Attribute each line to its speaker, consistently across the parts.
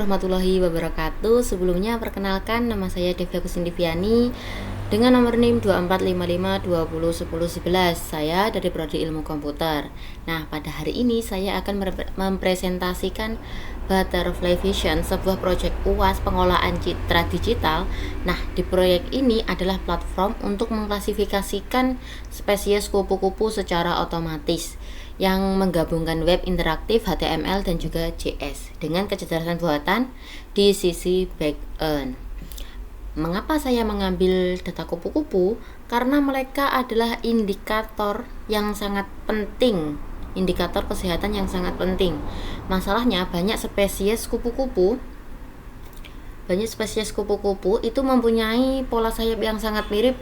Speaker 1: Warahmatullahi wabarakatuh. Sebelumnya perkenalkan, nama saya Devia Kusindiviani dengan nomor NIM 2455201011. Saya dari Prodi Ilmu Komputer. Nah, pada hari ini saya akan mempresentasikan Butterfly Vision, sebuah proyek UAS pengolahan citra digital. Nah, di proyek ini adalah platform untuk mengklasifikasikan spesies kupu-kupu secara otomatis yang menggabungkan web interaktif, HTML, dan juga JS dengan kecerdasan buatan di sisi back-end. Mengapa saya mengambil data kupu-kupu? Karena mereka adalah indikator yang sangat penting, indikator kesehatan yang sangat penting. Masalahnya banyak spesies kupu-kupu itu mempunyai pola sayap yang sangat mirip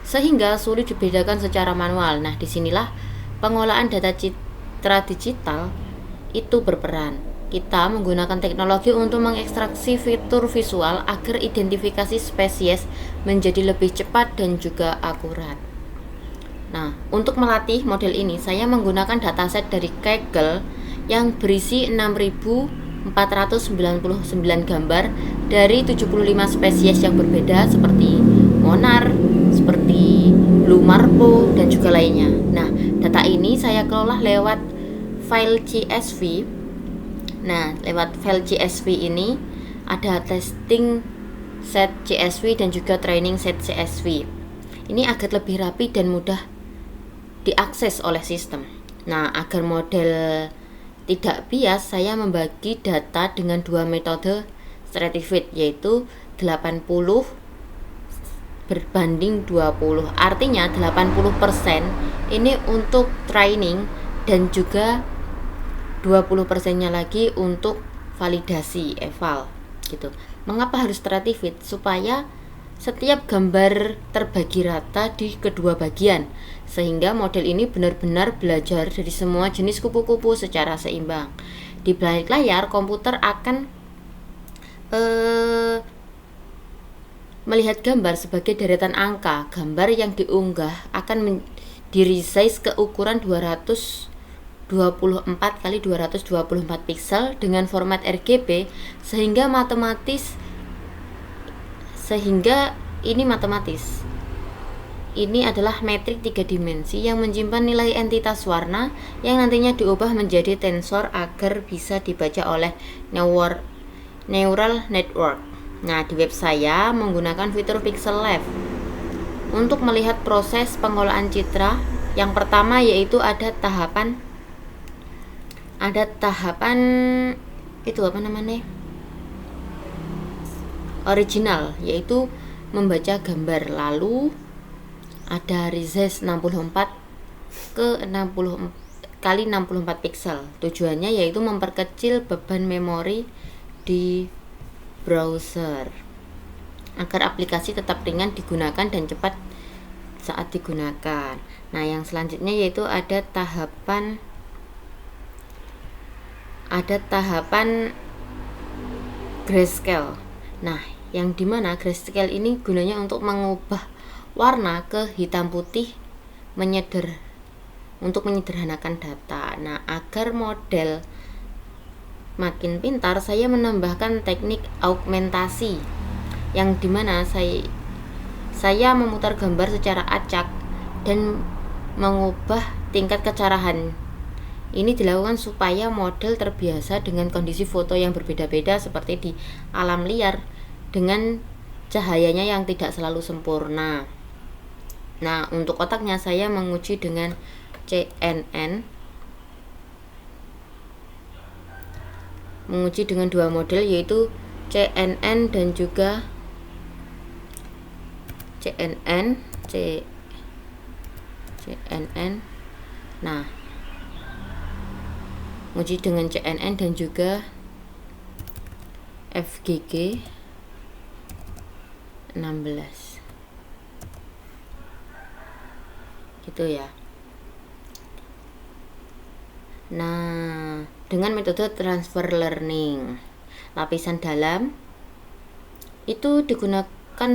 Speaker 1: sehingga sulit dibedakan secara manual. Nah, disinilah pengolahan data citra digital itu berperan. Kita menggunakan teknologi untuk mengekstraksi fitur visual agar identifikasi spesies menjadi lebih cepat dan juga akurat. Nah, untuk melatih model ini, saya menggunakan dataset dari Kaggle yang berisi 6.499 gambar dari 75 spesies yang berbeda seperti monarch, seperti blue marpo, dan juga lainnya. Nah, data ini saya kelola lewat file CSV. Nah, lewat file CSV ini ada testing set CSV dan juga training set CSV. Ini agar lebih rapi dan mudah diakses oleh sistem. Nah, agar model tidak bias, saya membagi data dengan dua metode stratified, yaitu 80 berbanding 20. Artinya 80% ini untuk training dan juga 20%-nya lagi untuk validasi eval gitu. Mengapa harus stratified? Supaya setiap gambar terbagi rata di kedua bagian, sehingga model ini benar-benar belajar dari semua jenis kupu-kupu secara seimbang. Di balik layar, komputer akan melihat gambar sebagai deretan angka. Gambar yang diunggah akan diresize ke ukuran 224 kali 224 pixel dengan format RGB sehingga ini matematis. Ini adalah metrik 3 dimensi yang menyimpan nilai entitas warna yang nantinya diubah menjadi tensor agar bisa dibaca oleh neural network. Nah, di web saya menggunakan fitur Pixel Lab untuk melihat proses pengolahan citra. Yang pertama yaitu ada tahapan itu original, yaitu membaca gambar. Lalu ada resize 64 ke 60 kali 64 pixel. Tujuannya yaitu memperkecil beban memori di browser agar aplikasi tetap ringan digunakan dan cepat saat digunakan. Nah, yang selanjutnya yaitu ada tahapan grayscale. Nah, yang dimana grayscale ini gunanya untuk mengubah warna ke hitam putih untuk menyederhanakan data. Nah, agar model makin pintar, saya menambahkan teknik augmentasi yang dimana saya memutar gambar secara acak dan mengubah tingkat kecerahan. Ini dilakukan supaya model terbiasa dengan kondisi foto yang berbeda-beda seperti di alam liar dengan cahayanya yang tidak selalu sempurna. Nah, untuk otaknya saya menguji dengan dua model, yaitu CNN dan juga CNN. Nah, uji dengan CNN dan juga FGG 16 gitu ya. Nah, dengan metode transfer learning, lapisan dalam itu digunakan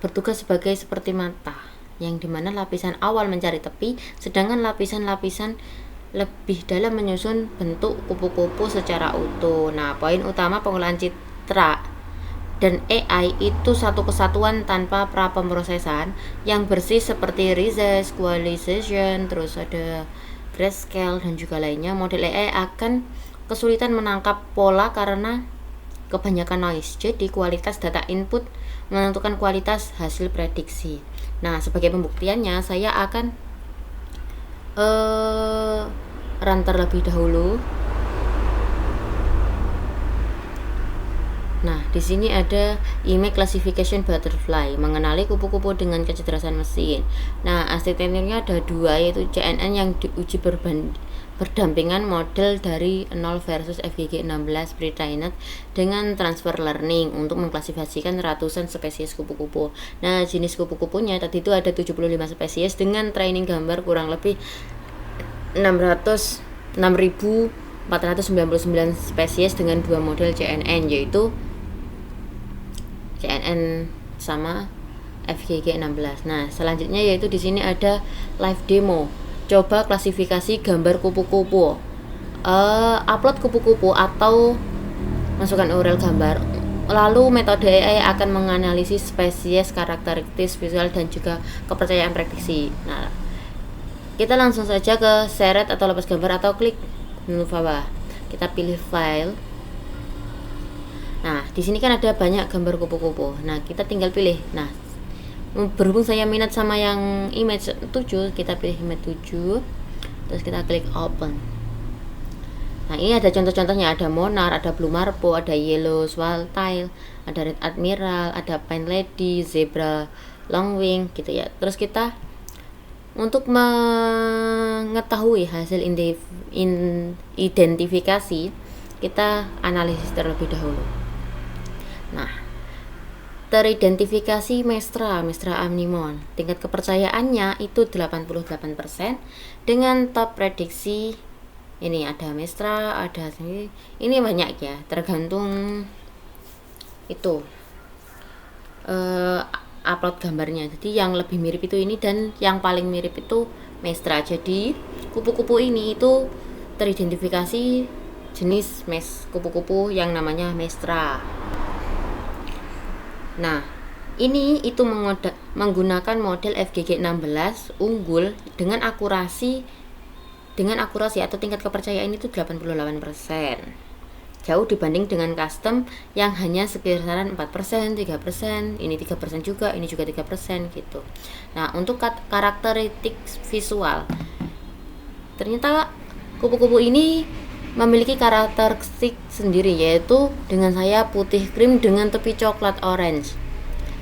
Speaker 1: bertugas seperti mata, yang dimana lapisan awal mencari tepi, sedangkan lapisan-lapisan lebih dalam menyusun bentuk kupu-kupu secara utuh. Nah, poin utama pengolahan citra dan AI itu satu kesatuan tanpa pra-pemrosesan yang bersih seperti resize, equalization, terus ada grayscale dan juga lainnya. Model AI akan kesulitan menangkap pola karena kebanyakan noise. Jadi kualitas data input menentukan kualitas hasil prediksi. Nah, sebagai pembuktiannya saya akan run terlebih dahulu. Nah, di sini ada image classification butterfly, mengenali kupu-kupu dengan kecerdasan mesin. Nah, arsitekturnya ada dua, yaitu CNN yang diuji berdampingan model dari 0 versus FGG16 pre-trained dengan transfer learning untuk mengklasifikasikan ratusan spesies kupu-kupu. Nah, jenis kupu-kupunya tadi itu ada 75 spesies dengan training gambar kurang lebih 6.499 spesies dengan dua model CNN, yaitu CNN sama FGG16. Nah, selanjutnya yaitu di sini ada live demo. Coba klasifikasi gambar kupu-kupu. Upload kupu-kupu atau masukkan URL gambar. Lalu metode AI akan menganalisis spesies, karakteristik visual dan juga kepercayaan prediksi. Nah, kita langsung saja ke seret atau lepas gambar atau klik menu bawah. Kita pilih file. Nah, di sini kan ada banyak gambar kupu-kupu. Nah, kita tinggal pilih. Nah, berhubung saya minat sama yang image 7, kita pilih image 7. Terus kita klik open. Nah, ini ada contoh-contohnya, ada monarch, ada blue marpo, ada yellow swallowtail, ada red admiral, ada pine lady, zebra longwing gitu ya. Terus kita untuk mengetahui hasil identifikasi, kita analisis terlebih dahulu. Nah, teridentifikasi Mestra amnion. Tingkat kepercayaannya itu 88% dengan top prediksi. Ini ada Mestra, ada ini banyak ya, tergantung itu upload gambarnya. Jadi yang lebih mirip itu ini dan yang paling mirip itu Mestra. Jadi kupu-kupu ini itu teridentifikasi jenis kupu-kupu yang namanya Mestra. Nah, ini itu menggunakan model FGG16 unggul dengan akurasi atau tingkat kepercayaan itu 88%. Jauh dibanding dengan custom yang hanya sekitaran 4%, 3%, ini 3% juga, ini juga 3% gitu. Nah, untuk karakteristik visual, ternyata kupu-kupu ini memiliki karakteristik sendiri, yaitu dengan sayap putih krim dengan tepi coklat orange.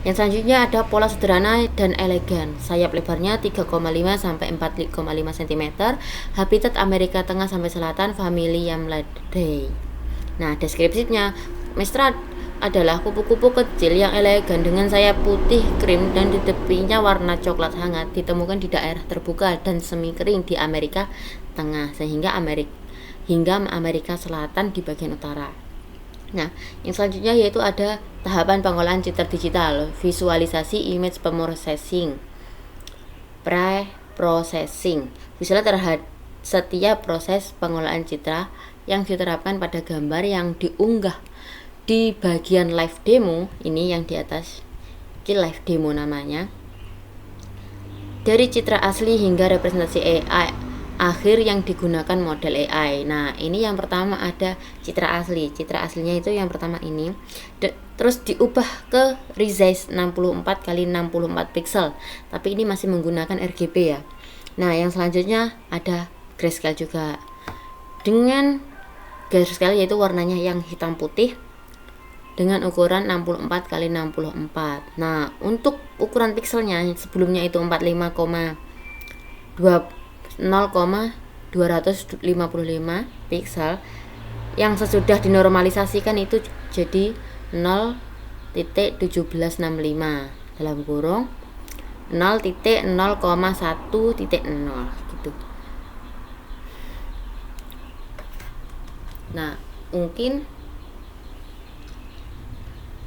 Speaker 1: Yang selanjutnya ada pola sederhana dan elegan. Sayap lebarnya 3,5 sampai 4,5 cm. Habitat Amerika Tengah sampai Selatan, famili Yamlidae. Nah, deskripsinya, Mestra adalah kupu-kupu kecil yang elegan dengan sayap putih krim dan di tepinya warna coklat hangat, ditemukan di daerah terbuka dan semi kering di Amerika Tengah hingga Amerika Selatan di bagian utara. Nah, yang selanjutnya yaitu ada tahapan pengolahan citra digital, visualisasi image processing, pre-processing. Misalnya terhadap setiap proses pengolahan citra yang diterapkan pada gambar yang diunggah di bagian live demo, ini yang di atas, ini live demo namanya. Dari citra asli hingga representasi AI akhir yang digunakan model AI. Nah, ini yang pertama ada citra asli. Citra aslinya itu yang pertama ini. Terus diubah ke resize 64 x 64 pixel. Tapi ini masih menggunakan RGB ya. Nah, yang selanjutnya ada grayscale juga. Dengan grayscale yaitu warnanya yang hitam putih dengan ukuran 64 x 64. Nah, untuk ukuran pixelnya sebelumnya itu 0,255 pixel, yang sesudah dinormalisasikan itu jadi 0.1765 dalam kurung 0.0,1.0 gitu. Nah, mungkin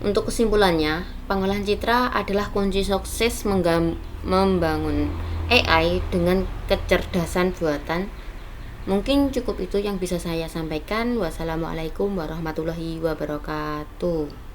Speaker 1: untuk kesimpulannya, pengolahan citra adalah kunci sukses membangun AI dengan kecerdasan buatan Mungkin cukup itu yang bisa saya sampaikan. Wassalamualaikum warahmatullahi wabarakatuh.